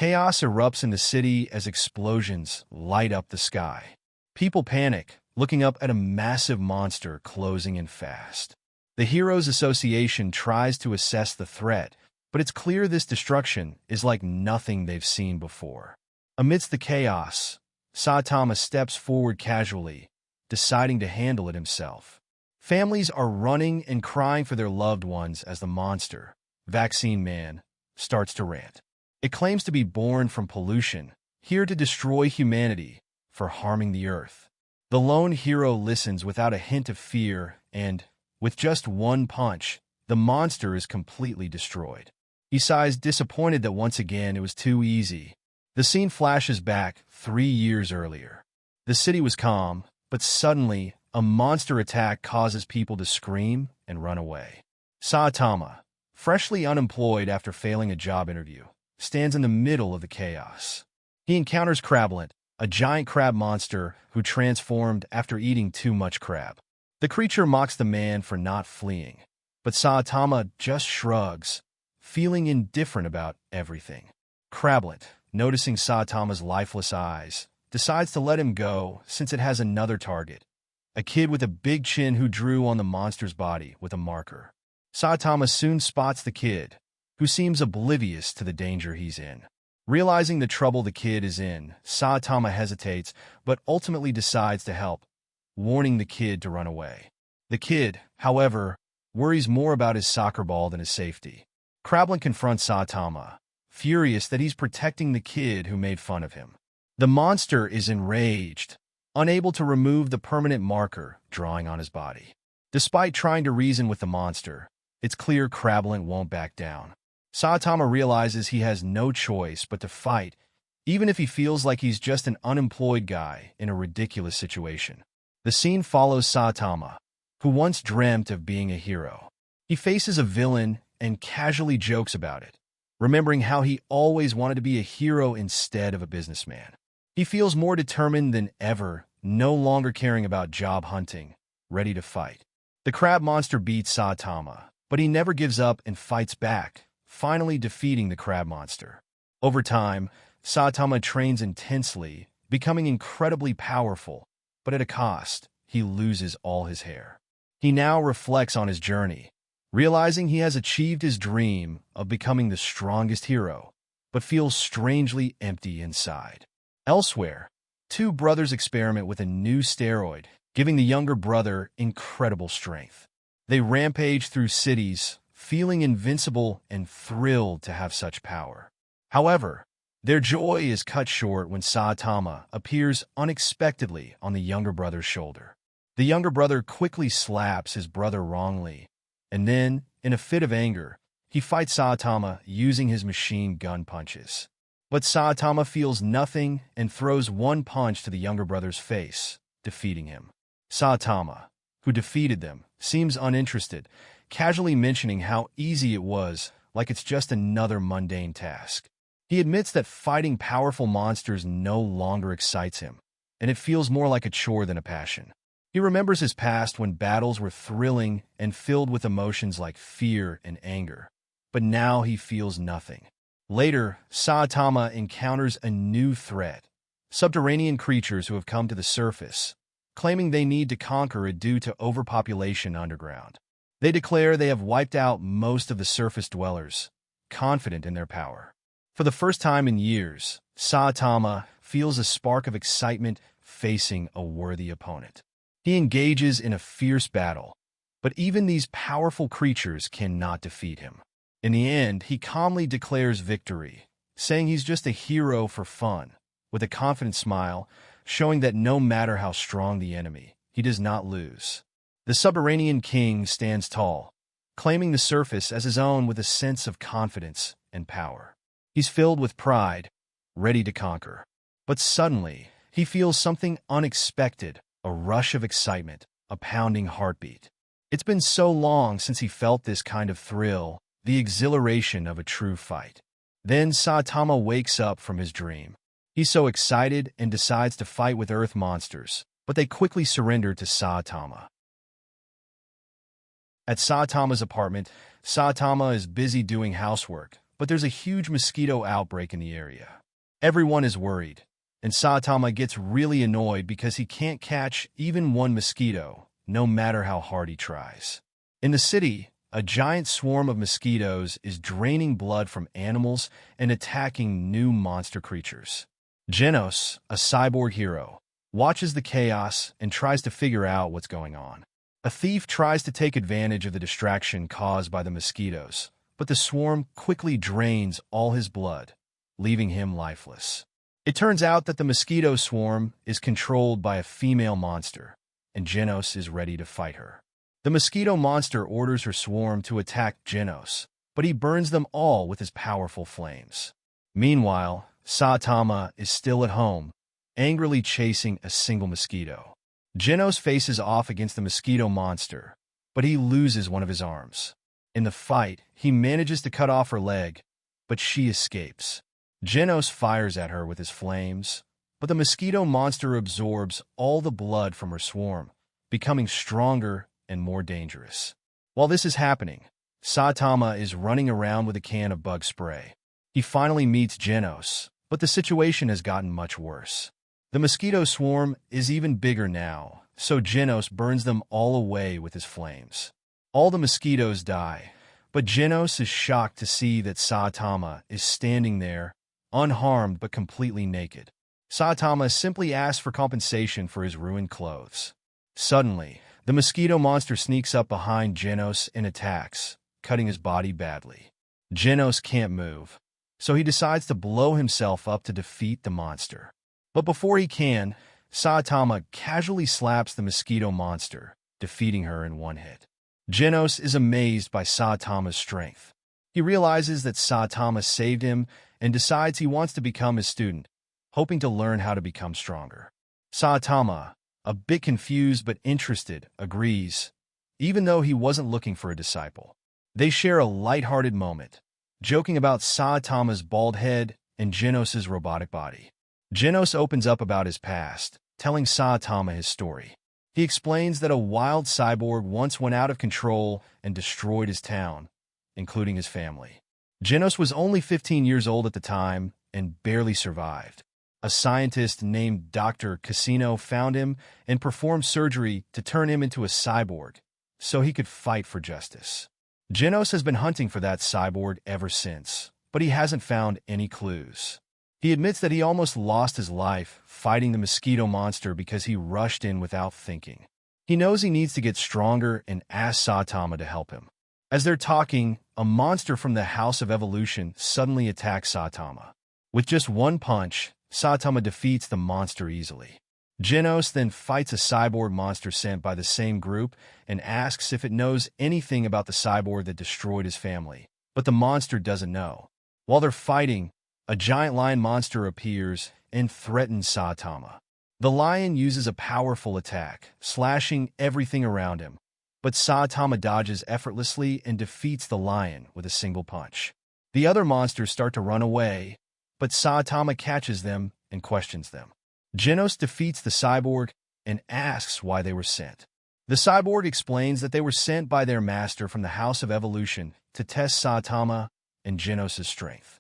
Chaos erupts in the city as explosions light up the sky. People panic, looking up at a massive monster closing in fast. The Heroes Association tries to assess the threat, but it's clear this destruction is like nothing they've seen before. Amidst the chaos, Saitama steps forward casually, deciding to handle it himself. Families are running and crying for their loved ones as the monster, Vaccine Man, starts to rant. It claims to be born from pollution, here to destroy humanity for harming the earth. The lone hero listens without a hint of fear, and, with just one punch, the monster is completely destroyed. He sighs, disappointed that once again it was too easy. The scene flashes back 3 years earlier. The city was calm, but suddenly, a monster attack causes people to scream and run away. Saitama, freshly unemployed after failing a job interview, stands in the middle of the chaos. He encounters Crablet, a giant crab monster who transformed after eating too much crab. The creature mocks the man for not fleeing, but Saitama just shrugs, feeling indifferent about everything. Crablet, noticing Saitama's lifeless eyes, decides to let him go since it has another target, a kid with a big chin who drew on the monster's body with a marker. Saitama soon spots the kid, who seems oblivious to the danger he's in. Realizing the trouble the kid is in, Saitama hesitates but ultimately decides to help, warning the kid to run away. The kid, however, worries more about his soccer ball than his safety. Krablin confronts Saitama, furious that he's protecting the kid who made fun of him. The monster is enraged, unable to remove the permanent marker drawing on his body. Despite trying to reason with the monster, it's clear Krablin won't back down. Saitama realizes he has no choice but to fight, even if he feels like he's just an unemployed guy in a ridiculous situation. The scene follows Saitama, who once dreamt of being a hero. He faces a villain and casually jokes about it, remembering how he always wanted to be a hero instead of a businessman. He feels more determined than ever, no longer caring about job hunting, ready to fight. The crab monster beats Saitama, but he never gives up and fights back, finally defeating the crab monster. Over time, Saitama trains intensely, becoming incredibly powerful, but at a cost. He loses all his hair. He now reflects on his journey, realizing he has achieved his dream of becoming the strongest hero, but feels strangely empty inside. Elsewhere, two brothers experiment with a new steroid, giving the younger brother incredible strength. They rampage through cities, feeling invincible and thrilled to have such power. However, their joy is cut short when Saitama appears unexpectedly on the younger brother's shoulder. The younger brother quickly slaps his brother wrongly, and then, in a fit of anger, he fights Saitama using his machine gun punches. But Saitama feels nothing and throws one punch to the younger brother's face, defeating him. Saitama, who defeated them, seems uninterested, casually mentioning how easy it was, like it's just another mundane task. He admits that fighting powerful monsters no longer excites him, and it feels more like a chore than a passion. He remembers his past when battles were thrilling and filled with emotions like fear and anger, but now he feels nothing. Later, Saitama encounters a new threat, subterranean creatures who have come to the surface, claiming they need to conquer it due to overpopulation underground. They declare they have wiped out most of the surface dwellers, confident in their power. For the first time in years, Saitama feels a spark of excitement facing a worthy opponent. He engages in a fierce battle, but even these powerful creatures cannot defeat him. In the end, he calmly declares victory, saying he's just a hero for fun, with a confident smile, showing that no matter how strong the enemy, he does not lose. The subterranean king stands tall, claiming the surface as his own with a sense of confidence and power. He's filled with pride, ready to conquer. But suddenly, he feels something unexpected, a rush of excitement, a pounding heartbeat. It's been so long since he felt this kind of thrill, the exhilaration of a true fight. Then Saitama wakes up from his dream. He's so excited and decides to fight with earth monsters, but they quickly surrender to Saitama. At Saitama's apartment, Saitama is busy doing housework, but there's a huge mosquito outbreak in the area. Everyone is worried, and Saitama gets really annoyed because he can't catch even one mosquito, no matter how hard he tries. In the city, a giant swarm of mosquitoes is draining blood from animals and attacking new monster creatures. Genos, a cyborg hero, watches the chaos and tries to figure out what's going on. A thief tries to take advantage of the distraction caused by the mosquitoes, but the swarm quickly drains all his blood, leaving him lifeless. It turns out that the mosquito swarm is controlled by a female monster, and Genos is ready to fight her. The mosquito monster orders her swarm to attack Genos, but he burns them all with his powerful flames. Meanwhile, Saitama is still at home, angrily chasing a single mosquito. Genos faces off against the mosquito monster, but he loses one of his arms. In the fight, he manages to cut off her leg, but she escapes. Genos fires at her with his flames, but the mosquito monster absorbs all the blood from her swarm, becoming stronger and more dangerous. While this is happening, Saitama is running around with a can of bug spray. He finally meets Genos, but the situation has gotten much worse. The mosquito swarm is even bigger now, so Genos burns them all away with his flames. All the mosquitoes die, but Genos is shocked to see that Saitama is standing there, unharmed but completely naked. Saitama simply asks for compensation for his ruined clothes. Suddenly, the mosquito monster sneaks up behind Genos and attacks, cutting his body badly. Genos can't move, so he decides to blow himself up to defeat the monster. But before he can, Saitama casually slaps the mosquito monster, defeating her in one hit. Genos is amazed by Saitama's strength. He realizes that Saitama saved him and decides he wants to become his student, hoping to learn how to become stronger. Saitama, a bit confused but interested, agrees, even though he wasn't looking for a disciple. They share a light-hearted moment, joking about Saitama's bald head and Genos' robotic body. Genos opens up about his past, telling Saitama his story. He explains that a wild cyborg once went out of control and destroyed his town, including his family. Genos was only 15 years old at the time and barely survived. A scientist named Dr. Casino found him and performed surgery to turn him into a cyborg, so he could fight for justice. Genos has been hunting for that cyborg ever since, but he hasn't found any clues. He admits that he almost lost his life fighting the mosquito monster because he rushed in without thinking. He knows he needs to get stronger and asks Saitama to help him. As they're talking, a monster from the House of Evolution suddenly attacks Saitama. With just one punch, Saitama defeats the monster easily. Genos then fights a cyborg monster sent by the same group and asks if it knows anything about the cyborg that destroyed his family, but the monster doesn't know. While they're fighting, a giant lion monster appears and threatens Saitama. The lion uses a powerful attack, slashing everything around him, but Saitama dodges effortlessly and defeats the lion with a single punch. The other monsters start to run away, but Saitama catches them and questions them. Genos defeats the cyborg and asks why they were sent. The cyborg explains that they were sent by their master from the House of Evolution to test Saitama and Genos' strength.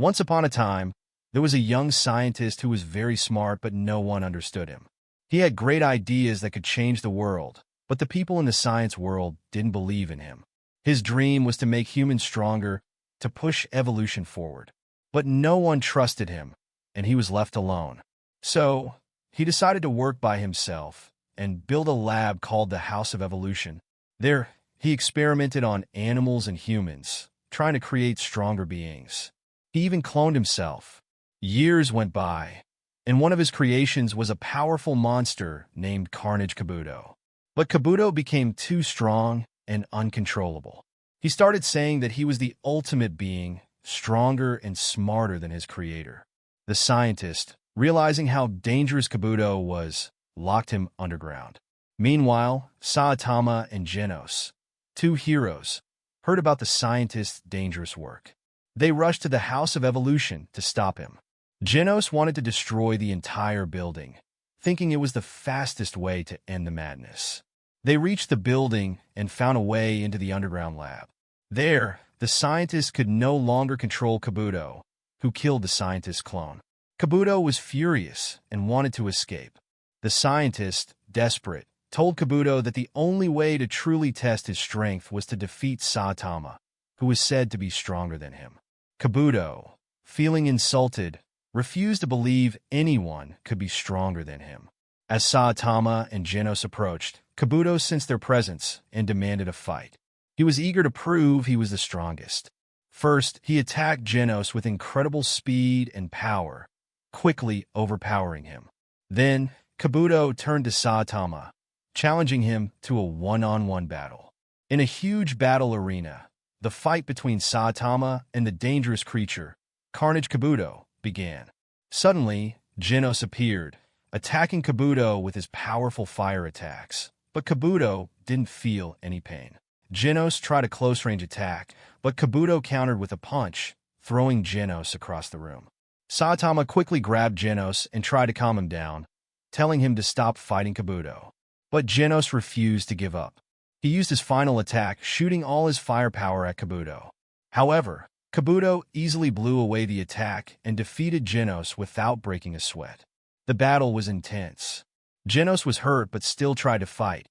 Once upon a time, there was a young scientist who was very smart, but no one understood him. He had great ideas that could change the world, but the people in the science world didn't believe in him. His dream was to make humans stronger, to push evolution forward. But no one trusted him, and he was left alone. So, he decided to work by himself and build a lab called the House of Evolution. There, he experimented on animals and humans, trying to create stronger beings. He even cloned himself. Years went by, and one of his creations was a powerful monster named Carnage Kabuto. But Kabuto became too strong and uncontrollable. He started saying that he was the ultimate being, stronger and smarter than his creator. The scientist, realizing how dangerous Kabuto was, locked him underground. Meanwhile, Saitama and Genos, two heroes, heard about the scientist's dangerous work. They rushed to the House of Evolution to stop him. Genos wanted to destroy the entire building, thinking it was the fastest way to end the madness. They reached the building and found a way into the underground lab. There, the scientist could no longer control Kabuto, who killed the scientist's clone. Kabuto was furious and wanted to escape. The scientist, desperate, told Kabuto that the only way to truly test his strength was to defeat Saitama, who was said to be stronger than him. Kabuto, feeling insulted, refused to believe anyone could be stronger than him. As Saitama and Genos approached, Kabuto sensed their presence and demanded a fight. He was eager to prove he was the strongest. First, he attacked Genos with incredible speed and power, quickly overpowering him. Then, Kabuto turned to Saitama, challenging him to a one-on-one battle. In a huge battle arena, the fight between Saitama and the dangerous creature, Carnage Kabuto, began. Suddenly, Genos appeared, attacking Kabuto with his powerful fire attacks, but Kabuto didn't feel any pain. Genos tried a close-range attack, but Kabuto countered with a punch, throwing Genos across the room. Saitama quickly grabbed Genos and tried to calm him down, telling him to stop fighting Kabuto. But Genos refused to give up. He used his final attack, shooting all his firepower at Kabuto. However, Kabuto easily blew away the attack and defeated Genos without breaking a sweat. The battle was intense. Genos was hurt but still tried to fight,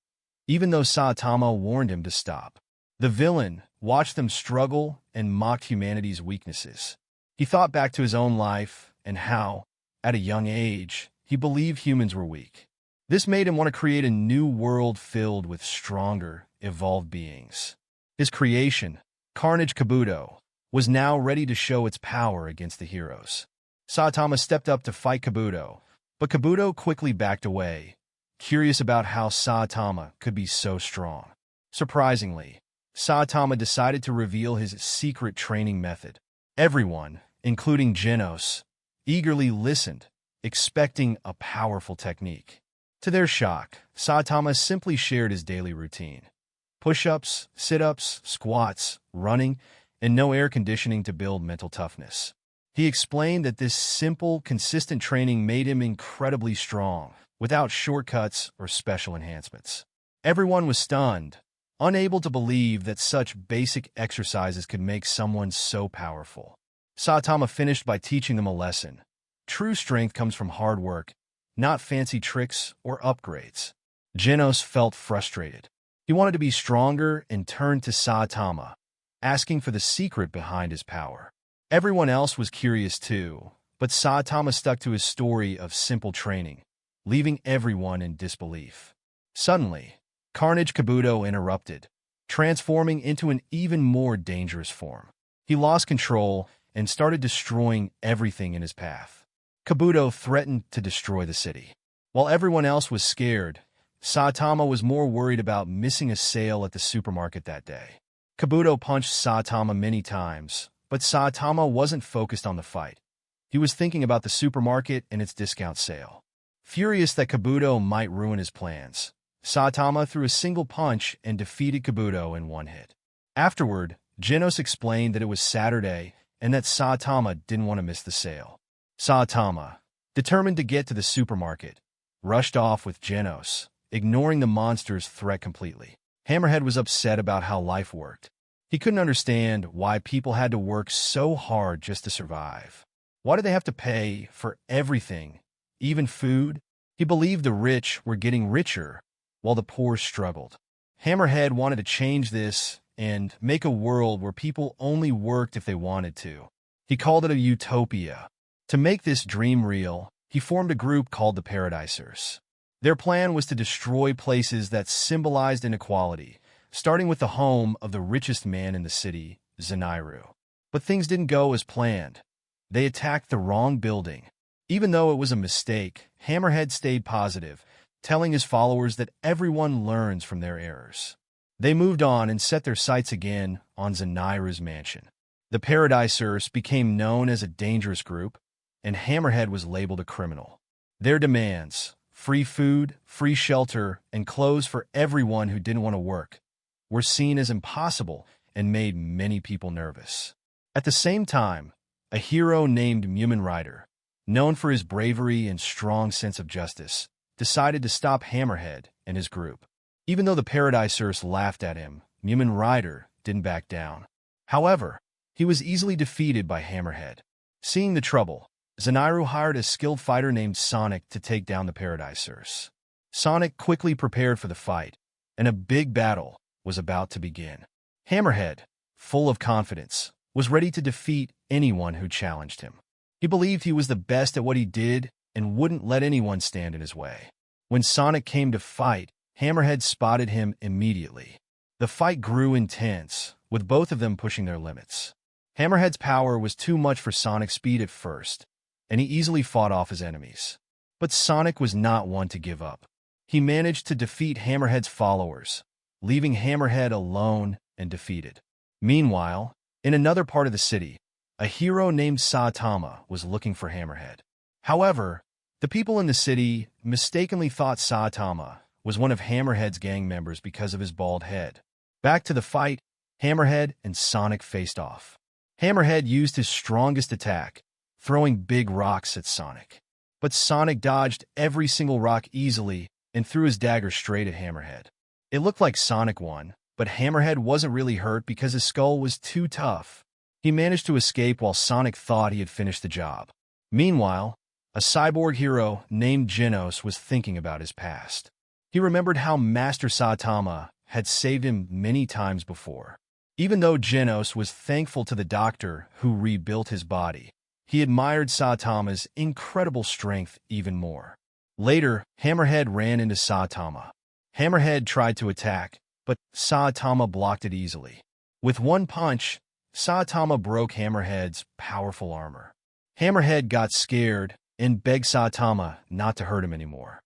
even though Saitama warned him to stop. The villain watched them struggle and mocked humanity's weaknesses. He thought back to his own life and how, at a young age, he believed humans were weak. This made him want to create a new world filled with stronger, evolved beings. His creation, Carnage Kabuto, was now ready to show its power against the heroes. Saitama stepped up to fight Kabuto, but Kabuto quickly backed away, curious about how Saitama could be so strong. Surprisingly, Saitama decided to reveal his secret training method. Everyone, including Genos, eagerly listened, expecting a powerful technique. To their shock, Saitama simply shared his daily routine. Push-ups, sit-ups, squats, running, and no air conditioning to build mental toughness. He explained that this simple, consistent training made him incredibly strong, without shortcuts or special enhancements. Everyone was stunned, unable to believe that such basic exercises could make someone so powerful. Saitama finished by teaching them a lesson. True strength comes from hard work, not fancy tricks or upgrades. Genos felt frustrated. He wanted to be stronger and turned to Saitama, asking for the secret behind his power. Everyone else was curious too, but Saitama stuck to his story of simple training, leaving everyone in disbelief. Suddenly, Carnage Kabuto interrupted, transforming into an even more dangerous form. He lost control and started destroying everything in his path. Kabuto threatened to destroy the city. While everyone else was scared, Saitama was more worried about missing a sale at the supermarket that day. Kabuto punched Saitama many times, but Saitama wasn't focused on the fight. He was thinking about the supermarket and its discount sale. Furious that Kabuto might ruin his plans, Saitama threw a single punch and defeated Kabuto in one hit. Afterward, Genos explained that it was Saturday and that Saitama didn't want to miss the sale. Saitama, determined to get to the supermarket, rushed off with Genos, ignoring the monster's threat completely. Hammerhead was upset about how life worked. He couldn't understand why people had to work so hard just to survive. Why did they have to pay for everything, even food? He believed the rich were getting richer, while the poor struggled. Hammerhead wanted to change this and make a world where people only worked if they wanted to. He called it a utopia. To make this dream real, he formed a group called the Paradisers. Their plan was to destroy places that symbolized inequality, starting with the home of the richest man in the city, Zenairu. But things didn't go as planned. They attacked the wrong building. Even though it was a mistake, Hammerhead stayed positive, telling his followers that everyone learns from their errors. They moved on and set their sights again on Zenairu's mansion. The Paradisers became known as a dangerous group, and Hammerhead was labeled a criminal. Their demands, free food, free shelter, and clothes for everyone who didn't want to work, were seen as impossible and made many people nervous. At the same time, a hero named Mumen Rider, known for his bravery and strong sense of justice, decided to stop Hammerhead and his group. Even though the Paradisers laughed at him, Mumen Rider didn't back down. However, he was easily defeated by Hammerhead. Seeing the trouble, Zenairu hired a skilled fighter named Sonic to take down the Paradisers. Sonic quickly prepared for the fight, and a big battle was about to begin. Hammerhead, full of confidence, was ready to defeat anyone who challenged him. He believed he was the best at what he did and wouldn't let anyone stand in his way. When Sonic came to fight, Hammerhead spotted him immediately. The fight grew intense, with both of them pushing their limits. Hammerhead's power was too much for Sonic's speed at first, and he easily fought off his enemies. But Sonic was not one to give up. He managed to defeat Hammerhead's followers, leaving Hammerhead alone and defeated. Meanwhile, in another part of the city, a hero named Saitama was looking for Hammerhead. However, the people in the city mistakenly thought Saitama was one of Hammerhead's gang members because of his bald head. Back to the fight, Hammerhead and Sonic faced off. Hammerhead used his strongest attack, throwing big rocks at Sonic. But Sonic dodged every single rock easily and threw his dagger straight at Hammerhead. It looked like Sonic won, but Hammerhead wasn't really hurt because his skull was too tough. He managed to escape while Sonic thought he had finished the job. Meanwhile, a cyborg hero named Genos was thinking about his past. He remembered how Master Saitama had saved him many times before. Even though Genos was thankful to the doctor who rebuilt his body, he admired Saitama's incredible strength even more. Later, Hammerhead ran into Saitama. Hammerhead tried to attack, but Saitama blocked it easily. With one punch, Saitama broke Hammerhead's powerful armor. Hammerhead got scared and begged Saitama not to hurt him anymore.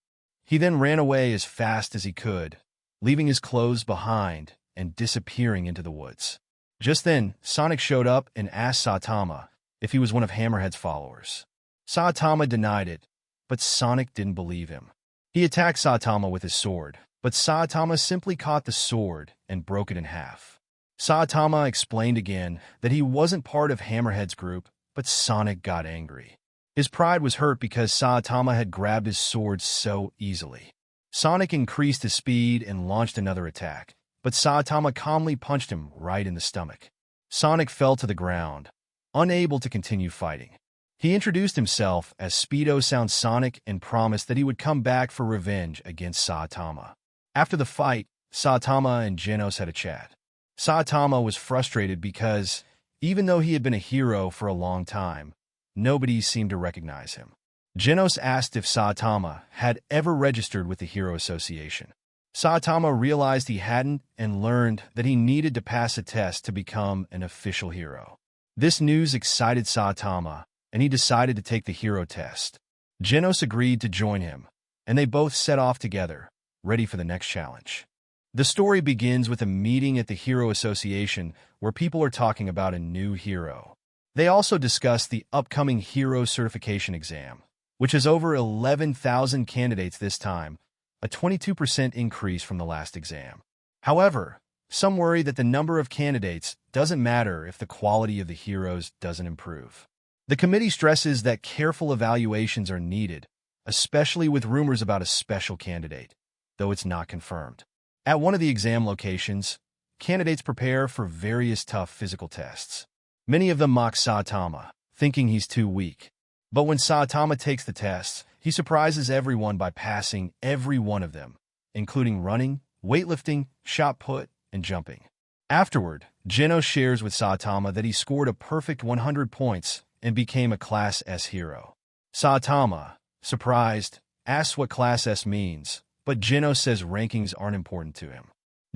He then ran away as fast as he could, leaving his clothes behind and disappearing into the woods. Just then, Sonic showed up and asked Saitama if he was one of Hammerhead's followers. Saitama denied it, but Sonic didn't believe him. He attacked Saitama with his sword, but Saitama simply caught the sword and broke it in half. Saitama explained again that he wasn't part of Hammerhead's group, but Sonic got angry. His pride was hurt because Saitama had grabbed his sword so easily. Sonic increased his speed and launched another attack, but Saitama calmly punched him right in the stomach. Sonic fell to the ground, unable to continue fighting. He introduced himself as Speedo Sound Sonic and promised that he would come back for revenge against Saitama. After the fight, Saitama and Genos had a chat. Saitama was frustrated because, even though he had been a hero for a long time, nobody seemed to recognize him. Genos asked if Saitama had ever registered with the Hero Association. Saitama realized he hadn't and learned that he needed to pass a test to become an official hero. This news excited Saitama, and he decided to take the hero test. Genos agreed to join him, and they both set off together, ready for the next challenge. The story begins with a meeting at the Hero Association where people are talking about a new hero. They also discuss the upcoming Hero Certification exam, which has over 11,000 candidates this time, a 22% increase from the last exam. However, some worry that the number of candidates doesn't matter if the quality of the heroes doesn't improve. The committee stresses that careful evaluations are needed, especially with rumors about a special candidate, though it's not confirmed. At one of the exam locations, candidates prepare for various tough physical tests. Many of them mock Saitama, thinking he's too weak. But when Saitama takes the tests, he surprises everyone by passing every one of them, including running, weightlifting, shot put, and jumping. Afterward, Genos shares with Saitama that he scored a perfect 100 points and became a Class S hero. Saitama, surprised, asks what Class S means, but Genos says rankings aren't important to him.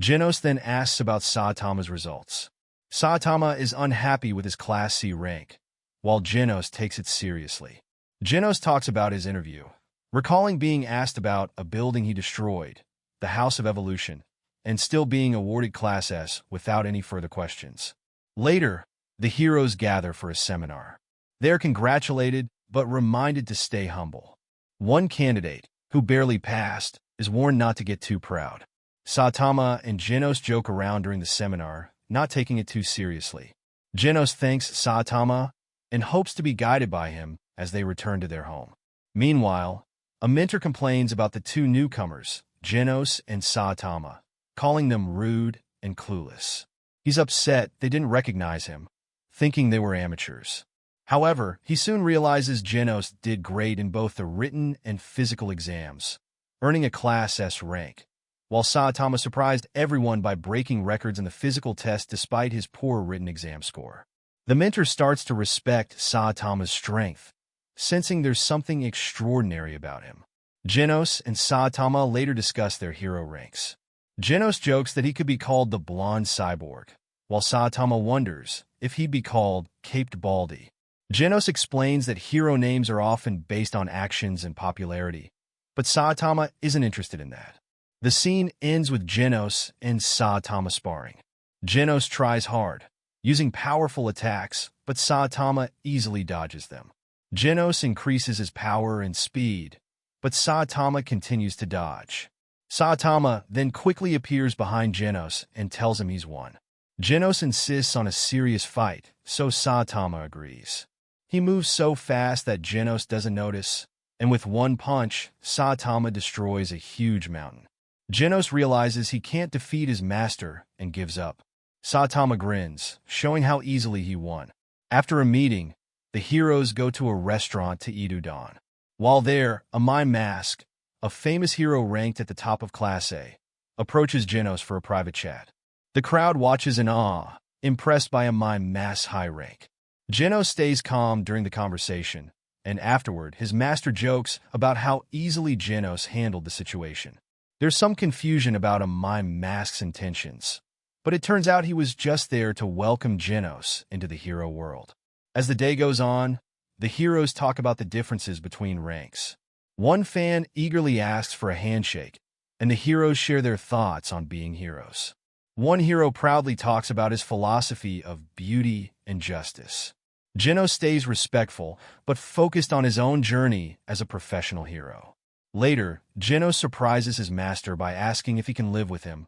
Genos then asks about Saitama's results. Saitama is unhappy with his Class C rank, while Genos takes it seriously. Genos talks about his interview, recalling being asked about a building he destroyed, the House of Evolution, and still being awarded Class S without any further questions. Later, the heroes gather for a seminar. They are congratulated, but reminded to stay humble. One candidate, who barely passed, is warned not to get too proud. Saitama and Genos joke around during the seminar, not taking it too seriously. Genos thanks Saitama and hopes to be guided by him as they return to their home. Meanwhile, a mentor complains about the two newcomers, Genos and Saitama, calling them rude and clueless. He's upset they didn't recognize him, thinking they were amateurs. However, he soon realizes Genos did great in both the written and physical exams, earning a Class S rank, while Saitama surprised everyone by breaking records in the physical test despite his poor written exam score. The mentor starts to respect Saitama's strength, sensing there's something extraordinary about him. Genos and Saitama later discuss their hero ranks. Genos jokes that he could be called the blonde cyborg, while Saitama wonders if he'd be called Caped Baldy. Genos explains that hero names are often based on actions and popularity, but Saitama isn't interested in that. The scene ends with Genos and Saitama sparring. Genos tries hard, using powerful attacks, but Saitama easily dodges them. Genos increases his power and speed, but Saitama continues to dodge. Saitama then quickly appears behind Genos and tells him he's won. Genos insists on a serious fight, so Saitama agrees. He moves so fast that Genos doesn't notice, and with one punch, Saitama destroys a huge mountain. Genos realizes he can't defeat his master and gives up. Saitama grins, showing how easily he won. After a meeting, the heroes go to a restaurant to eat udon. While there, a mime mask, a famous hero ranked at the top of Class A, approaches Genos for a private chat. The crowd watches in awe, impressed by a mime mask's high rank. Genos stays calm during the conversation, and afterward, his master jokes about how easily Genos handled the situation. There's some confusion about a mime mask's intentions, but it turns out he was just there to welcome Genos into the hero world. As the day goes on, the heroes talk about the differences between ranks. One fan eagerly asks for a handshake, and the heroes share their thoughts on being heroes. One hero proudly talks about his philosophy of beauty and justice. Genos stays respectful, but focused on his own journey as a professional hero. Later, Genos surprises his master by asking if he can live with him,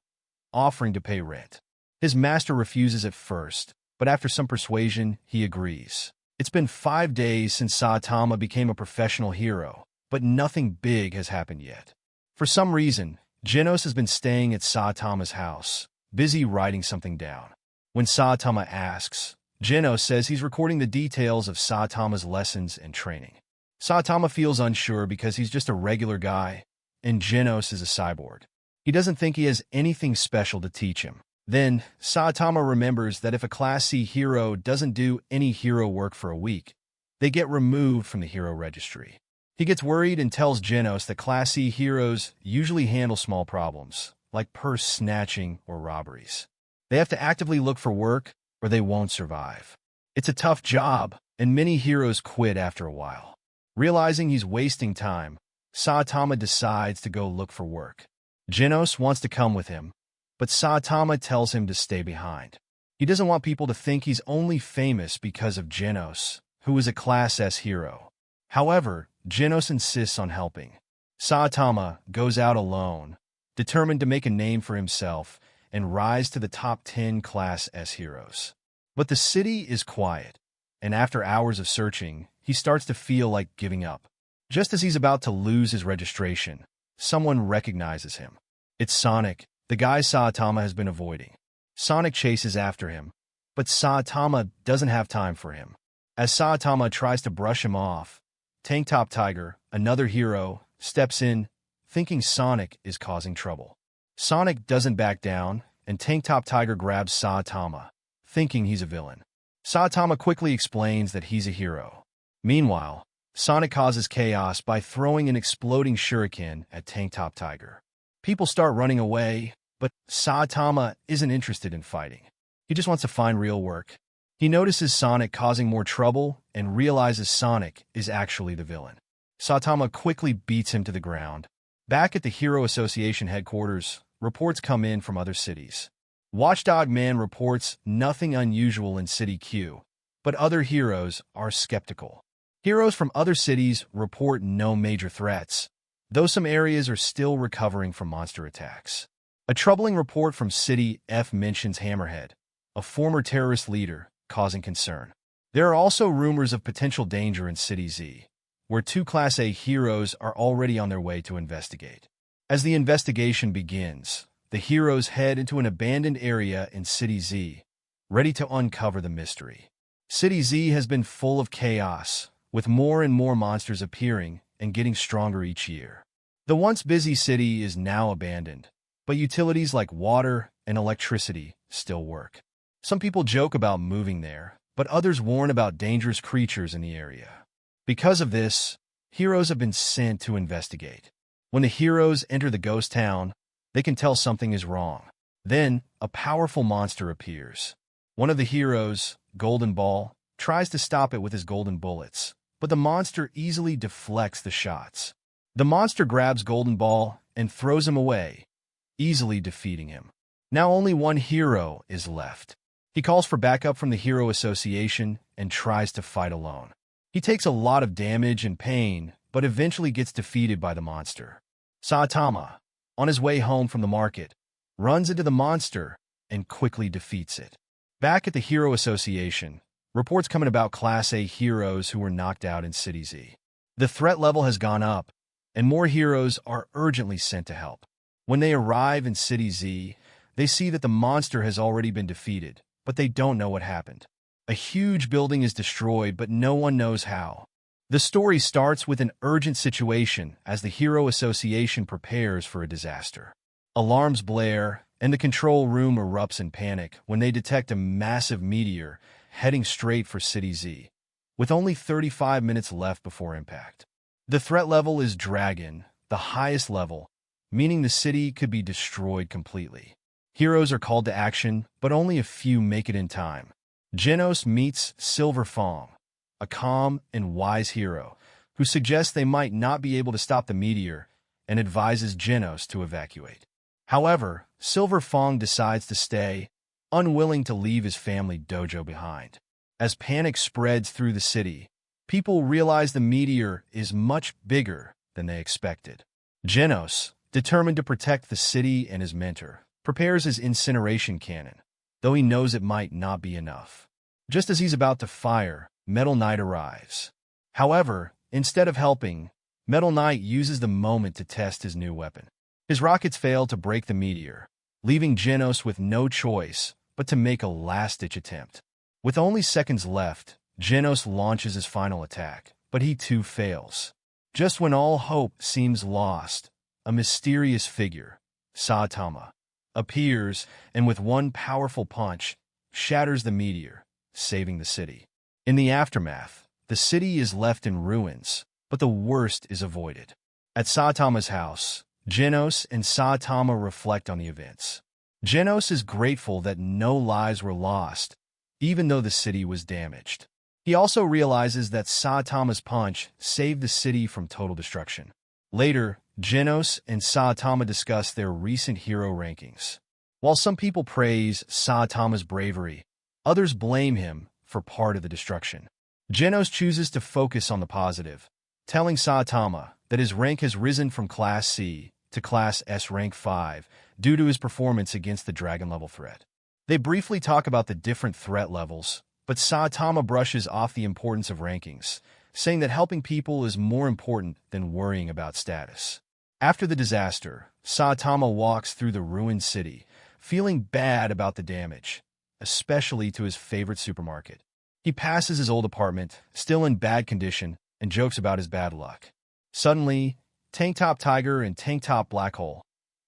offering to pay rent. His master refuses at first, but after some persuasion, he agrees. It's been 5 days since Saitama became a professional hero, but nothing big has happened yet. For some reason, Genos has been staying at Saitama's house, busy writing something down. When Saitama asks, Genos says he's recording the details of Saitama's lessons and training. Saitama feels unsure because he's just a regular guy, and Genos is a cyborg. He doesn't think he has anything special to teach him. Then, Saitama remembers that if a Class C hero doesn't do any hero work for a week, they get removed from the hero registry. He gets worried and tells Genos that Class C heroes usually handle small problems, like purse snatching or robberies. They have to actively look for work, or they won't survive. It's a tough job, and many heroes quit after a while. Realizing he's wasting time, Saitama decides to go look for work. Genos wants to come with him, but Saitama tells him to stay behind. He doesn't want people to think he's only famous because of Genos, who is a Class S hero. However, Genos insists on helping. Saitama goes out alone, determined to make a name for himself and rise to the top 10 Class S heroes. But the city is quiet, and after hours of searching, he starts to feel like giving up. Just as he's about to lose his registration, someone recognizes him. It's Sonic, the guy Saitama has been avoiding. Sonic chases after him, but Saitama doesn't have time for him. As Saitama tries to brush him off, Tank Top Tiger, another hero, steps in, thinking Sonic is causing trouble. Sonic doesn't back down, and Tank Top Tiger grabs Saitama, thinking he's a villain. Saitama quickly explains that he's a hero. Meanwhile, Sonic causes chaos by throwing an exploding shuriken at Tank Top Tiger. People start running away, but Saitama isn't interested in fighting. He just wants to find real work. He notices Sonic causing more trouble and realizes Sonic is actually the villain. Saitama quickly beats him to the ground. Back at the Hero Association headquarters, reports come in from other cities. Watchdog Man reports nothing unusual in City Q, but other heroes are skeptical. Heroes from other cities report no major threats, though some areas are still recovering from monster attacks. A troubling report from City F mentions Hammerhead, a former terrorist leader, causing concern. There are also rumors of potential danger in City Z, where 2 Class A heroes are already on their way to investigate. As the investigation begins, the heroes head into an abandoned area in City Z, ready to uncover the mystery. City Z has been full of chaos, with more and more monsters appearing and getting stronger each year. The once busy city is now abandoned, but utilities like water and electricity still work. Some people joke about moving there, but others warn about dangerous creatures in the area. Because of this, heroes have been sent to investigate. When the heroes enter the ghost town, they can tell something is wrong. Then, a powerful monster appears. One of the heroes, Golden Ball, tries to stop it with his golden bullets, but the monster easily deflects the shots. The monster grabs Golden Ball and throws him away, easily defeating him. Now only one hero is left. He calls for backup from the Hero Association and tries to fight alone. He takes a lot of damage and pain, but eventually gets defeated by the monster. Saitama, on his way home from the market, runs into the monster and quickly defeats it. Back at the Hero Association, reports come in about Class A heroes who were knocked out in City Z. The threat level has gone up, and more heroes are urgently sent to help. When they arrive in City Z, they see that the monster has already been defeated, but they don't know what happened. A huge building is destroyed, but no one knows how. The story starts with an urgent situation as the Hero Association prepares for a disaster. Alarms blare, and the control room erupts in panic when they detect a massive meteor heading straight for City Z, with only 35 minutes left before impact. The threat level is Dragon, the highest level, meaning the city could be destroyed completely. Heroes are called to action, but only a few make it in time. Genos meets Silver Fong, a calm and wise hero, who suggests they might not be able to stop the meteor and advises Genos to evacuate. However, Silver Fong decides to stay, unwilling to leave his family dojo behind. As panic spreads through the city, people realize the meteor is much bigger than they expected. Genos, determined to protect the city and his mentor, prepares his incineration cannon, though he knows it might not be enough. Just as he's about to fire, Metal Knight arrives. However, instead of helping, Metal Knight uses the moment to test his new weapon. His rockets fail to break the meteor, leaving Genos with no choice but to make a last-ditch attempt. With only seconds left, Genos launches his final attack, but he too fails. Just when all hope seems lost, a mysterious figure, Saitama, appears and with one powerful punch, shatters the meteor, saving the city. In the aftermath, the city is left in ruins, but the worst is avoided. At Saitama's house, Genos and Saitama reflect on the events. Genos is grateful that no lives were lost, even though the city was damaged. He also realizes that Saitama's punch saved the city from total destruction. Later, Genos and Saitama discuss their recent hero rankings. While some people praise Saitama's bravery, others blame him for part of the destruction. Genos chooses to focus on the positive, telling Saitama that his rank has risen from Class C to Class S rank 5 due to his performance against the dragon-level threat. They briefly talk about the different threat levels, but Saitama brushes off the importance of rankings, saying that helping people is more important than worrying about status. After the disaster, Saitama walks through the ruined city, feeling bad about the damage, especially to his favorite supermarket. He passes his old apartment, still in bad condition, and jokes about his bad luck. Suddenly, Tank Top Tiger and Tank Top Black Hole,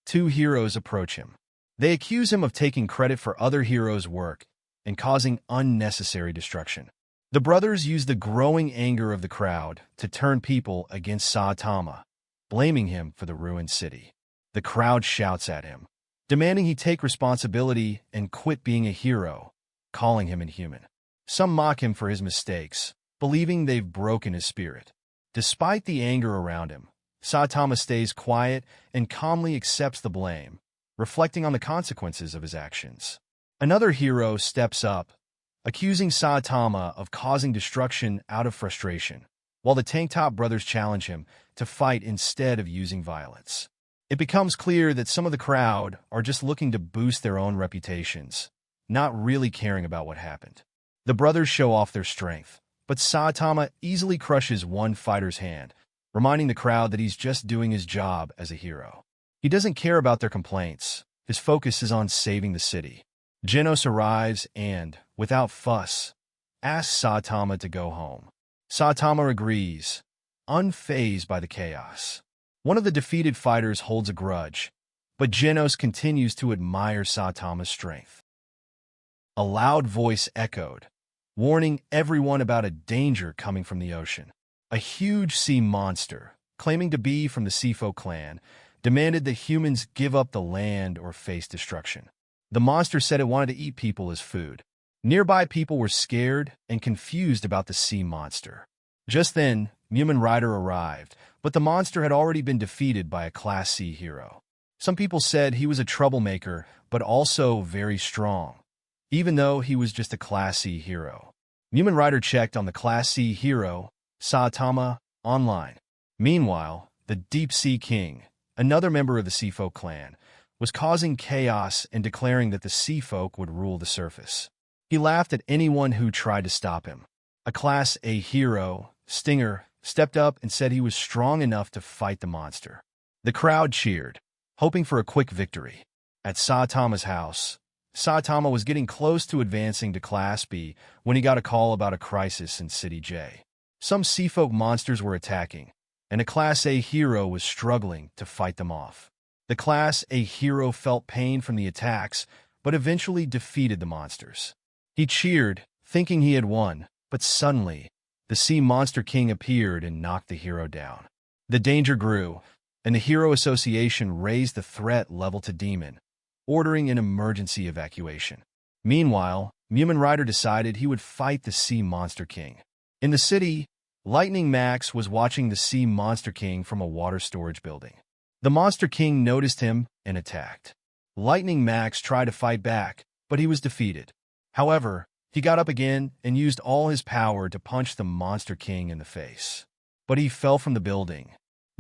two heroes, approach him. They accuse him of taking credit for other heroes' work and causing unnecessary destruction. The brothers use the growing anger of the crowd to turn people against Saitama, blaming him for the ruined city. The crowd shouts at him, demanding he take responsibility and quit being a hero, calling him inhuman. Some mock him for his mistakes, believing they've broken his spirit. Despite the anger around him, Saitama stays quiet and calmly accepts the blame, reflecting on the consequences of his actions. Another hero steps up, accusing Saitama of causing destruction out of frustration, while the Tank Top brothers challenge him to fight instead of using violence. It becomes clear that some of the crowd are just looking to boost their own reputations, not really caring about what happened. The brothers show off their strength, but Saitama easily crushes one fighter's hand, reminding the crowd that he's just doing his job as a hero. He doesn't care about their complaints. His focus is on saving the city. Genos arrives and, without fuss, asks Saitama to go home. Saitama agrees, unfazed by the chaos. One of the defeated fighters holds a grudge, but Genos continues to admire Saitama's strength. A loud voice echoed, warning everyone about a danger coming from the ocean. A huge sea monster, claiming to be from the Sifo clan, demanded that humans give up the land or face destruction. The monster said it wanted to eat people as food. Nearby people were scared and confused about the sea monster. Just then, Mumen Rider arrived, but the monster had already been defeated by a Class C hero. Some people said he was a troublemaker, but also very strong, even though he was just a Class C hero. Mumen Rider checked on the Class C hero, Saitama, online. Meanwhile, the Deep Sea King, another member of the Sea Folk clan, was causing chaos and declaring that the Sea Folk would rule the surface. He laughed at anyone who tried to stop him. A Class A hero, Stinger, stepped up and said he was strong enough to fight the monster. The crowd cheered, hoping for a quick victory. At Saitama's house, Saitama was getting close to advancing to Class B when he got a call about a crisis in City J. Some Sea Folk monsters were attacking, and a Class A hero was struggling to fight them off. The Class A hero felt pain from the attacks, but eventually defeated the monsters. He cheered, thinking he had won, but suddenly, the Sea Monster King appeared and knocked the hero down. The danger grew, and the Hero Association raised the threat level to Demon, ordering an emergency evacuation. Meanwhile, Mumen Rider decided he would fight the Sea Monster King. In the city, Lightning Max was watching the Sea Monster King from a water storage building. The Monster King noticed him and attacked. Lightning Max tried to fight back, but he was defeated. However, he got up again and used all his power to punch the Monster King in the face. But he fell from the building.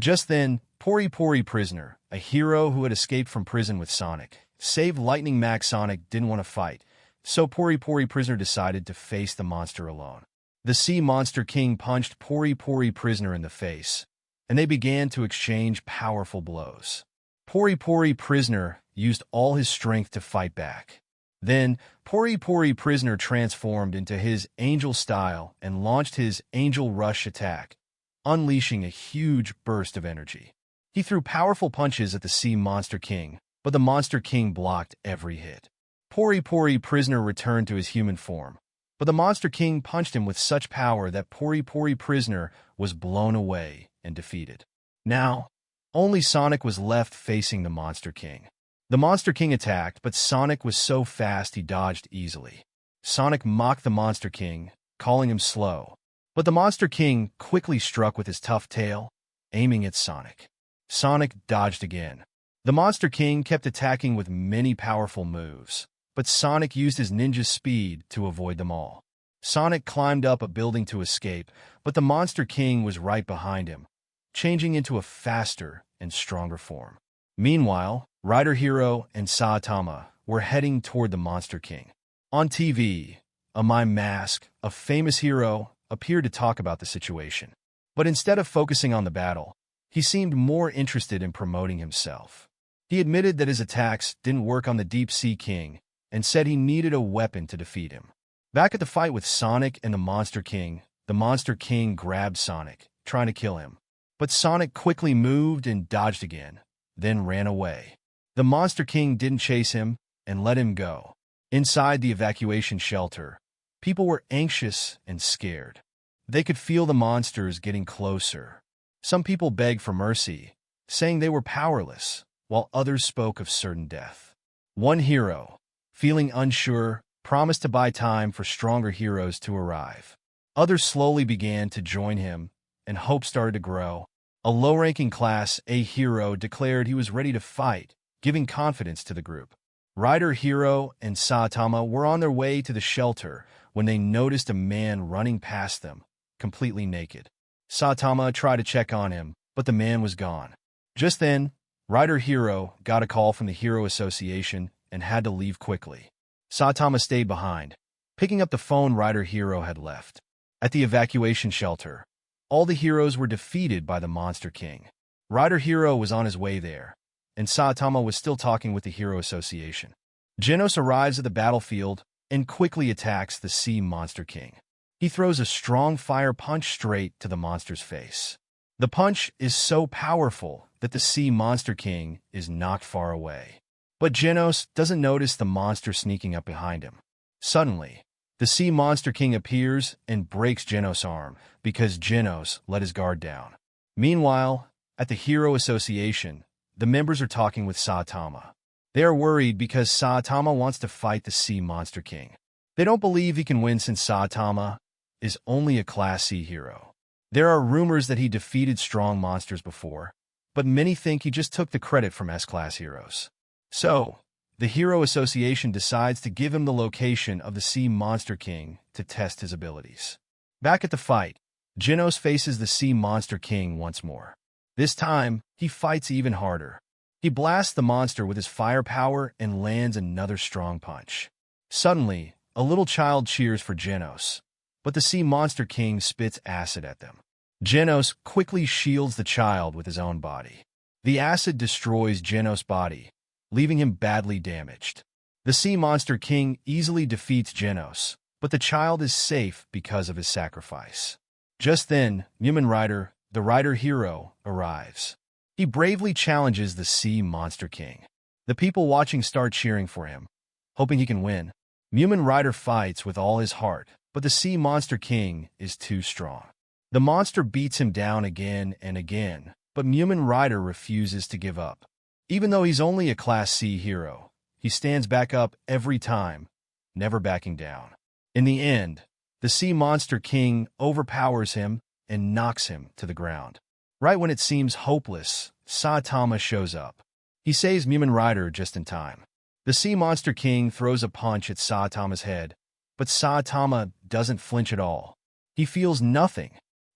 Just then, Pori Pori Prisoner, a hero who had escaped from prison with Sonic, saved Lightning Max. Sonic didn't want to fight, so Pori Pori Prisoner decided to face the monster alone. The Sea Monster King punched Pori Pori Prisoner in the face, and they began to exchange powerful blows. Pori Pori Prisoner used all his strength to fight back. Then, Pori Pori Prisoner transformed into his Angel style and launched his Angel Rush attack, unleashing a huge burst of energy. He threw powerful punches at the Sea Monster King, but the Monster King blocked every hit. Pori Pori Prisoner returned to his human form, but the Monster King punched him with such power that Pori Pori Prisoner was blown away and defeated. Now, only Sonic was left facing the Monster King. The Monster King attacked, but Sonic was so fast he dodged easily. Sonic mocked the Monster King, calling him slow. But the Monster King quickly struck with his tough tail, aiming at Sonic. Sonic dodged again. The Monster King kept attacking with many powerful moves, but Sonic used his ninja speed to avoid them all. Sonic climbed up a building to escape, but the Monster King was right behind him, changing into a faster and stronger form. Meanwhile, Rider Hero and Saitama were heading toward the Monster King. On TV, a mime mask, a famous hero, appeared to talk about the situation. But instead of focusing on the battle, he seemed more interested in promoting himself. He admitted that his attacks didn't work on the Deep Sea King and said he needed a weapon to defeat him. Back at the fight with Sonic and the Monster King grabbed Sonic, trying to kill him. But Sonic quickly moved and dodged again, then ran away. The Monster King didn't chase him and let him go. Inside the evacuation shelter, people were anxious and scared. They could feel the monsters getting closer. Some people begged for mercy, saying they were powerless, while others spoke of certain death. One hero, feeling unsure, promised to buy time for stronger heroes to arrive. Others slowly began to join him, and hope started to grow. A low-ranking Class A hero declared he was ready to fight, giving confidence to the group. Rider Hero and Saitama were on their way to the shelter when they noticed a man running past them, completely naked. Saitama tried to check on him, but the man was gone. Just then, Rider Hero got a call from the Hero Association and had to leave quickly. Saitama stayed behind, picking up the phone Rider Hero had left. At the evacuation shelter, all the heroes were defeated by the Monster King. Rider Hero was on his way there, and Saitama was still talking with the Hero Association. Genos arrives at the battlefield and quickly attacks the Sea Monster King. He throws a strong fire punch straight to the monster's face. The punch is so powerful that the Sea Monster King is knocked far away. But Genos doesn't notice the monster sneaking up behind him. Suddenly, the Sea Monster King appears and breaks Genos' arm because Genos let his guard down. Meanwhile, at the Hero Association, the members are talking with Saitama. They are worried because Saitama wants to fight the Sea Monster King. They don't believe he can win since Saitama is only a Class C hero. There are rumors that he defeated strong monsters before, but many think he just took the credit from S-Class heroes. So, the Hero Association decides to give him the location of the Sea Monster King to test his abilities. Back at the fight, Genos faces the Sea Monster King once more. This time, he fights even harder. He blasts the monster with his firepower and lands another strong punch. Suddenly, a little child cheers for Genos, but the Sea Monster King spits acid at them. Genos quickly shields the child with his own body. The acid destroys Genos' body, leaving him badly damaged. The Sea Monster King easily defeats Genos, but the child is safe because of his sacrifice. Just then, Mumen Rider, the Rider Hero, arrives. He bravely challenges the Sea Monster King. The people watching start cheering for him, hoping he can win. Mumen Rider fights with all his heart, but the Sea Monster King is too strong. The monster beats him down again and again, but Mumen Rider refuses to give up. Even though he's only a Class C hero, he stands back up every time, never backing down. In the end, the Sea Monster King overpowers him and knocks him to the ground. Right when it seems hopeless, Saitama shows up. He saves Mumen Rider just in time. The Sea Monster King throws a punch at Saitama's head, but Saitama doesn't flinch at all. He feels nothing.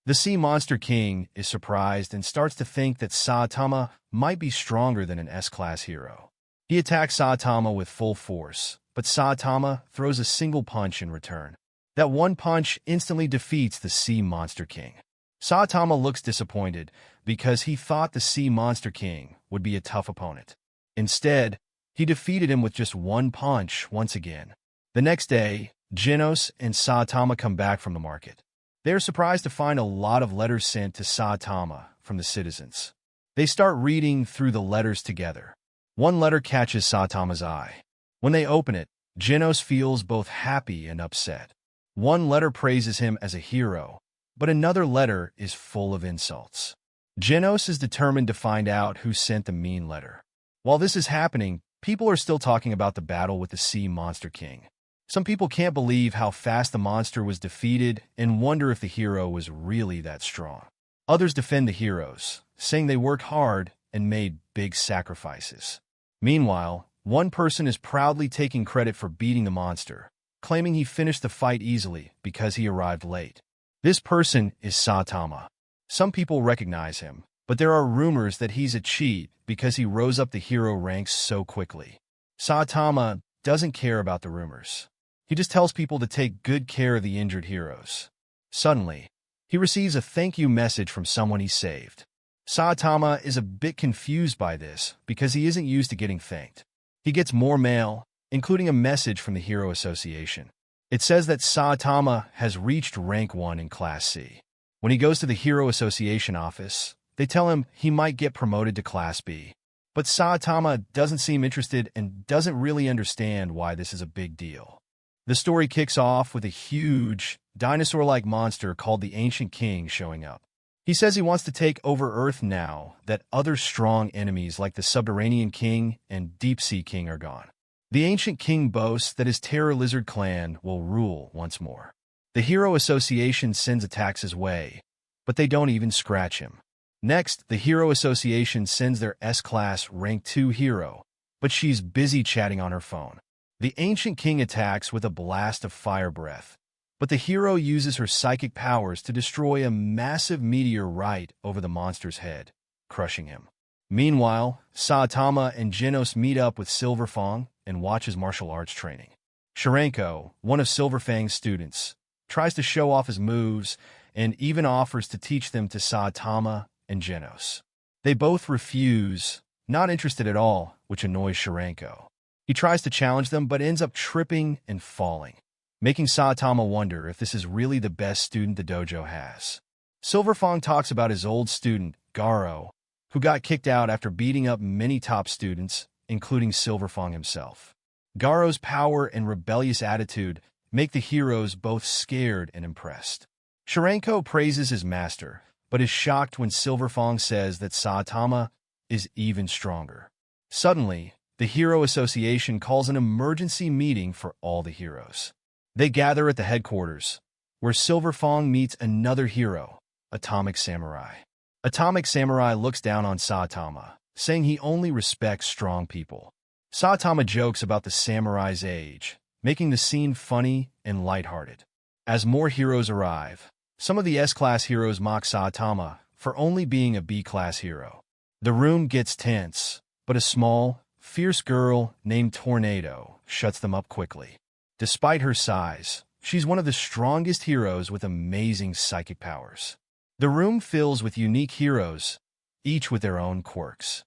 The Sea Monster King is surprised and starts to think that Saitama might be stronger than an S-Class hero. He attacks Saitama with full force, but Saitama throws a single punch in return. That one punch instantly defeats the Sea Monster King. Saitama looks disappointed because he thought the Sea Monster King would be a tough opponent. Instead, he defeated him with just one punch once again. The next day, Genos and Saitama come back from the market. They are surprised to find a lot of letters sent to Saitama from the citizens. They start reading through the letters together. One letter catches Saitama's eye. When they open it, Genos feels both happy and upset. One letter praises him as a hero, but another letter is full of insults. Genos is determined to find out who sent the mean letter. While this is happening, people are still talking about the battle with the Sea Monster King. Some people can't believe how fast the monster was defeated and wonder if the hero was really that strong. Others defend the heroes, saying they worked hard and made big sacrifices. Meanwhile, one person is proudly taking credit for beating the monster, claiming he finished the fight easily because he arrived late. This person is Saitama. Some people recognize him, but there are rumors that he's a cheat because he rose up the hero ranks so quickly. Saitama doesn't care about the rumors. He just tells people to take good care of the injured heroes. Suddenly, he receives a thank you message from someone he saved. Saitama is a bit confused by this because he isn't used to getting thanked. He gets more mail, including a message from the Hero Association. It says that Saitama has reached rank 1 in Class C. When he goes to the Hero Association office, they tell him he might get promoted to Class B. But Saitama doesn't seem interested and doesn't really understand why this is a big deal. The story kicks off with a huge, dinosaur-like monster called the Ancient King showing up. He says he wants to take over Earth now that other strong enemies like the Subterranean King and Deep Sea King are gone. The Ancient King boasts that his Terror Lizard clan will rule once more. The Hero Association sends attacks his way, but they don't even scratch him. Next, the Hero Association sends their S-Class Rank 2 hero, but she's busy chatting on her phone. The Ancient King attacks with a blast of fire breath, but the hero uses her psychic powers to destroy a massive meteor right over the monster's head, crushing him. Meanwhile, Saitama and Genos meet up with Silverfang and watch his martial arts training. Sharenko, one of Silverfang's students, tries to show off his moves and even offers to teach them to Saitama and Genos. They both refuse, not interested at all, which annoys Sharenko. He tries to challenge them but ends up tripping and falling, making Saitama wonder if this is really the best student the dojo has. Silverfang talks about his old student, Garo, who got kicked out after beating up many top students, including Silverfang himself. Garo's power and rebellious attitude make the heroes both scared and impressed. Shirenko praises his master, but is shocked when Silverfang says that Saitama is even stronger. Suddenly, the Hero Association calls an emergency meeting for all the heroes. They gather at the headquarters, where Silverfang meets another hero, Atomic Samurai. Atomic Samurai looks down on Saitama, saying he only respects strong people. Saitama jokes about the samurai's age, making the scene funny and lighthearted. As more heroes arrive, some of the S-Class heroes mock Saitama for only being a B-Class hero. The room gets tense, but a small, fierce girl named Tornado shuts them up quickly. Despite her size, she's one of the strongest heroes with amazing psychic powers. The room fills with unique heroes, each with their own quirks.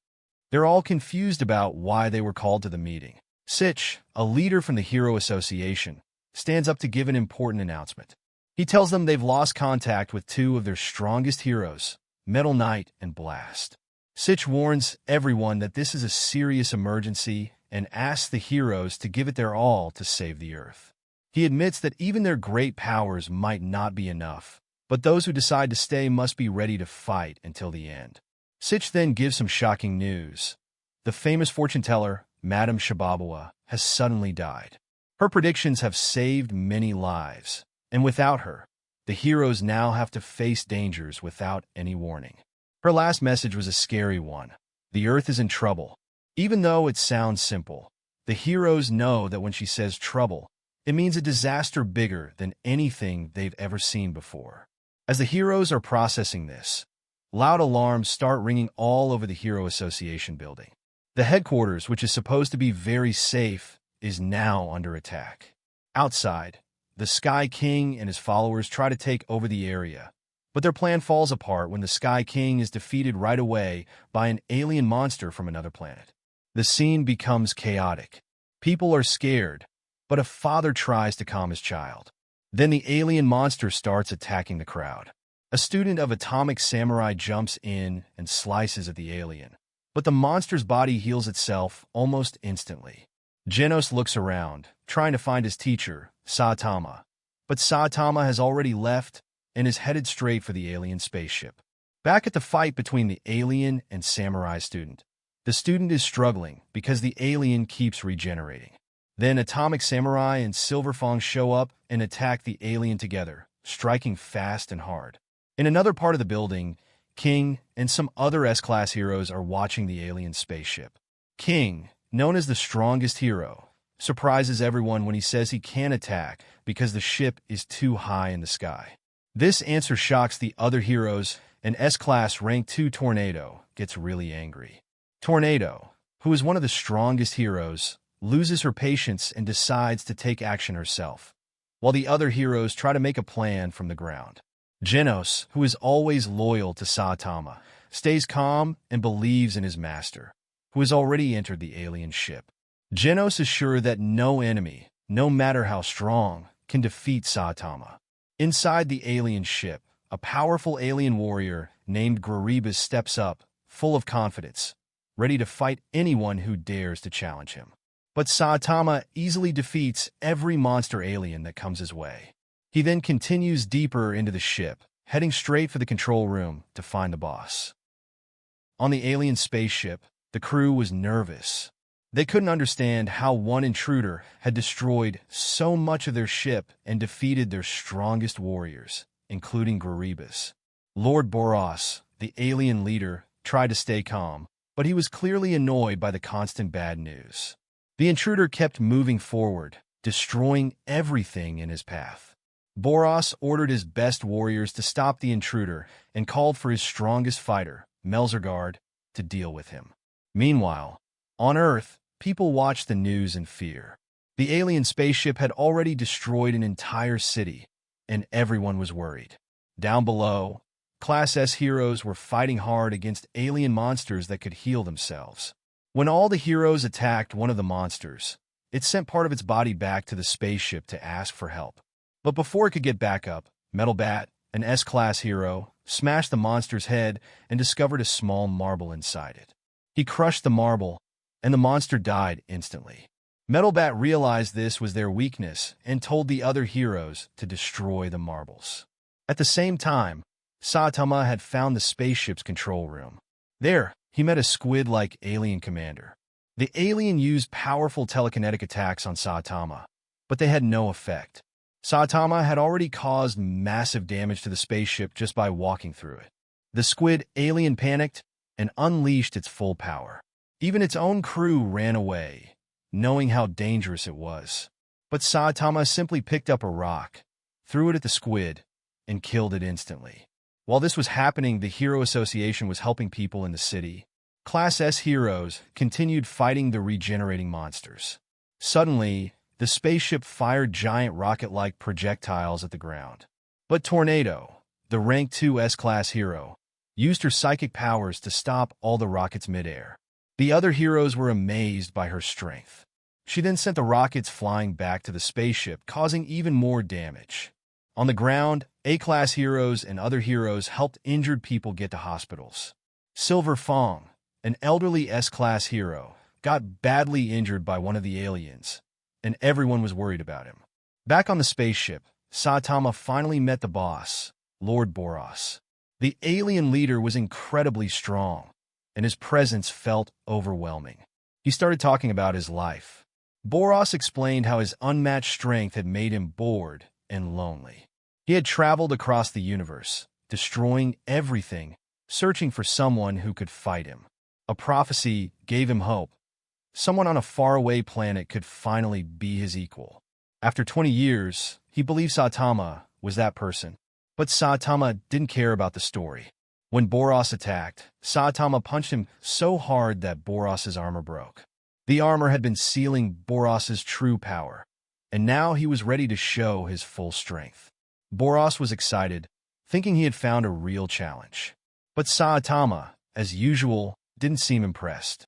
They're all confused about why they were called to the meeting. Sitch, a leader from the Hero Association, stands up to give an important announcement. He tells them they've lost contact with two of their strongest heroes, Metal Knight and Blast. Sitch warns everyone that this is a serious emergency and asks the heroes to give it their all to save the Earth. He admits that even their great powers might not be enough, but those who decide to stay must be ready to fight until the end. Sitch then gives some shocking news. The famous fortune teller, Madame Shibabawa, has suddenly died. Her predictions have saved many lives, and without her, the heroes now have to face dangers without any warning. Her last message was a scary one. The Earth is in trouble. Even though it sounds simple, the heroes know that when she says trouble, it means a disaster bigger than anything they've ever seen before. As the heroes are processing this, loud alarms start ringing all over the Hero Association building. The headquarters, which is supposed to be very safe, is now under attack. Outside, the Sky King and his followers try to take over the area, but their plan falls apart when the Sky King is defeated right away by an alien monster from another planet. The scene becomes chaotic. People are scared, but a father tries to calm his child. Then the alien monster starts attacking the crowd. A student of Atomic Samurai jumps in and slices at the alien, but the monster's body heals itself almost instantly. Genos looks around, trying to find his teacher, Saitama, but Saitama has already left and is headed straight for the alien spaceship. Back at the fight between the alien and samurai student, the student is struggling because the alien keeps regenerating. Then Atomic Samurai and Silverfang show up and attack the alien together, striking fast and hard. In another part of the building, King and some other S-Class heroes are watching the alien spaceship. King, known as the strongest hero, surprises everyone when he says he can't attack because the ship is too high in the sky. This answer shocks the other heroes, and S-Class Rank 2 Tornado gets really angry. Tornado, who is one of the strongest heroes, loses her patience and decides to take action herself, while the other heroes try to make a plan from the ground. Genos, who is always loyal to Saitama, stays calm and believes in his master, who has already entered the alien ship. Genos is sure that no enemy, no matter how strong, can defeat Saitama. Inside the alien ship, a powerful alien warrior named Graribas steps up, full of confidence, ready to fight anyone who dares to challenge him. But Saitama easily defeats every monster alien that comes his way. He then continues deeper into the ship, heading straight for the control room to find the boss. On the alien spaceship, the crew was nervous. They couldn't understand how one intruder had destroyed so much of their ship and defeated their strongest warriors, including Graribas. Lord Boros, the alien leader, tried to stay calm, but he was clearly annoyed by the constant bad news. The intruder kept moving forward, destroying everything in his path. Boros ordered his best warriors to stop the intruder and called for his strongest fighter, Melzergard, to deal with him. Meanwhile, on Earth, people watched the news in fear. The alien spaceship had already destroyed an entire city, and everyone was worried. Down below, Class S heroes were fighting hard against alien monsters that could heal themselves. When all the heroes attacked one of the monsters, it sent part of its body back to the spaceship to ask for help. But before it could get back up, Metal Bat, an S-class hero, smashed the monster's head and discovered a small marble inside it. He crushed the marble, and the monster died instantly. Metal Bat realized this was their weakness and told the other heroes to destroy the marbles. At the same time, Saitama had found the spaceship's control room. There, he met a squid-like alien commander. The alien used powerful telekinetic attacks on Saitama, but they had no effect. Saitama had already caused massive damage to the spaceship just by walking through it. The squid alien panicked and unleashed its full power. Even its own crew ran away, knowing how dangerous it was. But Saitama simply picked up a rock, threw it at the squid, and killed it instantly. While this was happening, the Hero Association was helping people in the city. Class S heroes continued fighting the regenerating monsters. Suddenly, the spaceship fired giant rocket-like projectiles at the ground. But Tornado, the rank 2 S-class hero, used her psychic powers to stop all the rockets midair. The other heroes were amazed by her strength. She then sent the rockets flying back to the spaceship, causing even more damage. On the ground, A-class heroes and other heroes helped injured people get to hospitals. Silver Fong, an elderly S-class hero, got badly injured by one of the aliens, and everyone was worried about him. Back on the spaceship, Saitama finally met the boss, Lord Boros. The alien leader was incredibly strong, and his presence felt overwhelming. He started talking about his life. Boros explained how his unmatched strength had made him bored and lonely. He had traveled across the universe, destroying everything, searching for someone who could fight him. A prophecy gave him hope. Someone on a faraway planet could finally be his equal. After 20 years, he believed Saitama was that person. But Saitama didn't care about the story. When Boros attacked, Saitama punched him so hard that Boros's armor broke. The armor had been sealing Boros's true power, and now he was ready to show his full strength. Boros was excited, thinking he had found a real challenge. But Saitama, as usual, didn't seem impressed.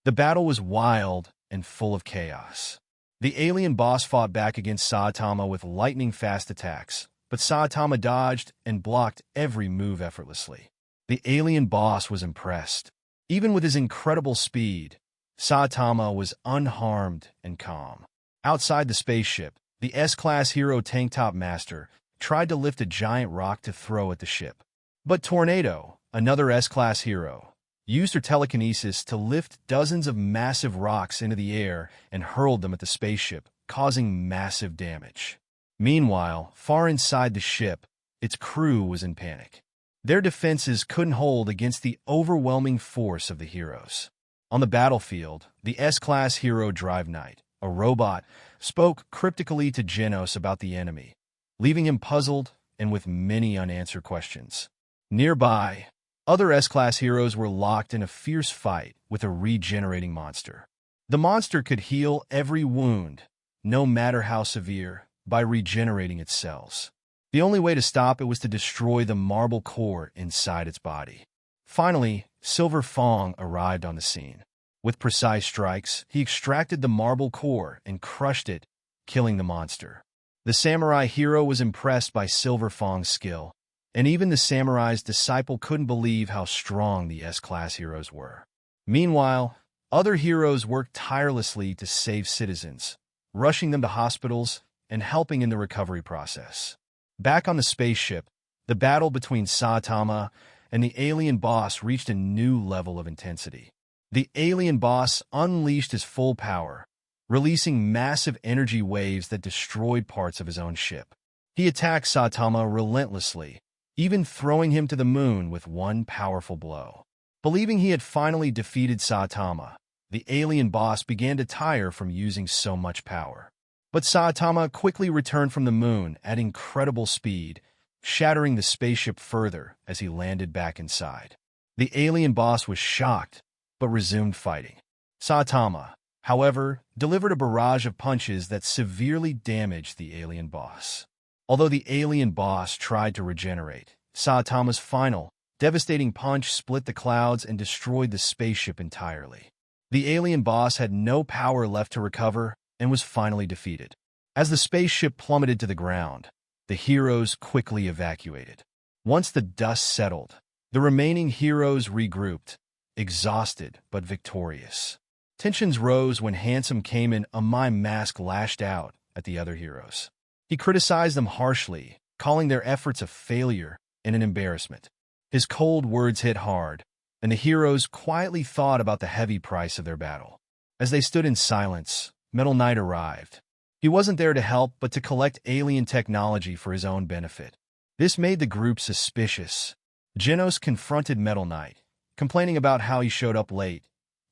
The battle was wild and full of chaos. The alien boss fought back against Saitama with lightning-fast attacks, but Saitama dodged and blocked every move effortlessly. The alien boss was impressed. Even with his incredible speed, Saitama was unharmed and calm. Outside the spaceship, the S-class hero Tank Top Master tried to lift a giant rock to throw at the ship. But Tornado, another S-class hero, used her telekinesis to lift dozens of massive rocks into the air and hurled them at the spaceship, causing massive damage. Meanwhile, far inside the ship, its crew was in panic. Their defenses couldn't hold against the overwhelming force of the heroes. On the battlefield, the S-class hero Drive Knight, a robot, spoke cryptically to Genos about the enemy, leaving him puzzled and with many unanswered questions. Nearby, other S-class heroes were locked in a fierce fight with a regenerating monster. The monster could heal every wound, no matter how severe, by regenerating its cells. The only way to stop it was to destroy the marble core inside its body. Finally, Silver Fong arrived on the scene. With precise strikes, he extracted the marble core and crushed it, killing the monster. The samurai hero was impressed by Silver Fong's skill, and even the samurai's disciple couldn't believe how strong the S-class heroes were. Meanwhile, other heroes worked tirelessly to save citizens, rushing them to hospitals and helping in the recovery process. Back on the spaceship, the battle between Saitama and the alien boss reached a new level of intensity. The alien boss unleashed his full power, releasing massive energy waves that destroyed parts of his own ship. He attacked Saitama relentlessly, even throwing him to the moon with one powerful blow. Believing he had finally defeated Saitama, the alien boss began to tire from using so much power. But Saitama quickly returned from the moon at incredible speed, shattering the spaceship further as he landed back inside. The alien boss was shocked, but resumed fighting. Saitama, however, delivered a barrage of punches that severely damaged the alien boss. Although the alien boss tried to regenerate, Saitama's final, devastating punch split the clouds and destroyed the spaceship entirely. The alien boss had no power left to recover and was finally defeated. As the spaceship plummeted to the ground, the heroes quickly evacuated. Once the dust settled, the remaining heroes regrouped, exhausted but victorious. Tensions rose when Handsome came in. A mime mask lashed out at the other heroes. He criticized them harshly, calling their efforts a failure and an embarrassment. His cold words hit hard, and the heroes quietly thought about the heavy price of their battle. As they stood in silence, Metal Knight arrived. He wasn't there to help, but to collect alien technology for his own benefit. This made the group suspicious. Genos confronted Metal Knight, complaining about how he showed up late,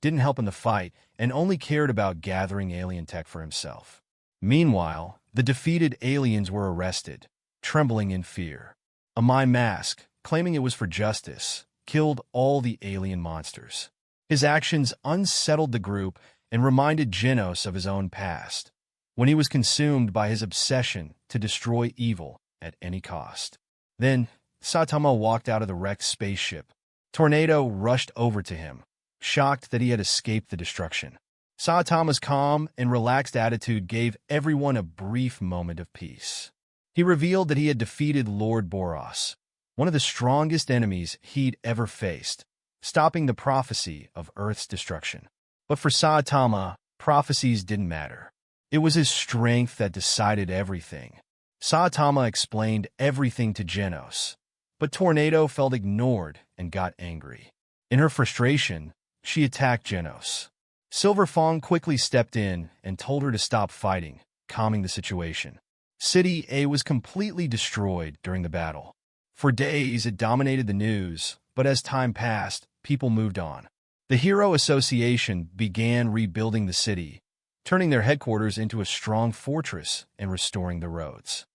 didn't help in the fight, and only cared about gathering alien tech for himself. Meanwhile, the defeated aliens were arrested, trembling in fear. A mime mask, claiming it was for justice, killed all the alien monsters. His actions unsettled the group and reminded Genos of his own past, when he was consumed by his obsession to destroy evil at any cost. Then, Saitama walked out of the wrecked spaceship. Tornado rushed over to him, shocked that he had escaped the destruction. Saitama's calm and relaxed attitude gave everyone a brief moment of peace. He revealed that he had defeated Lord Boros, one of the strongest enemies he'd ever faced, stopping the prophecy of Earth's destruction. But for Saitama, prophecies didn't matter. It was his strength that decided everything. Saitama explained everything to Genos, but Tornado felt ignored and got angry. In her frustration, she attacked Genos. Silverfang quickly stepped in and told her to stop fighting, calming the situation. City A was completely destroyed during the battle. For days, it dominated the news, but as time passed, people moved on. The Hero Association began rebuilding the city, turning their headquarters into a strong fortress and restoring the roads.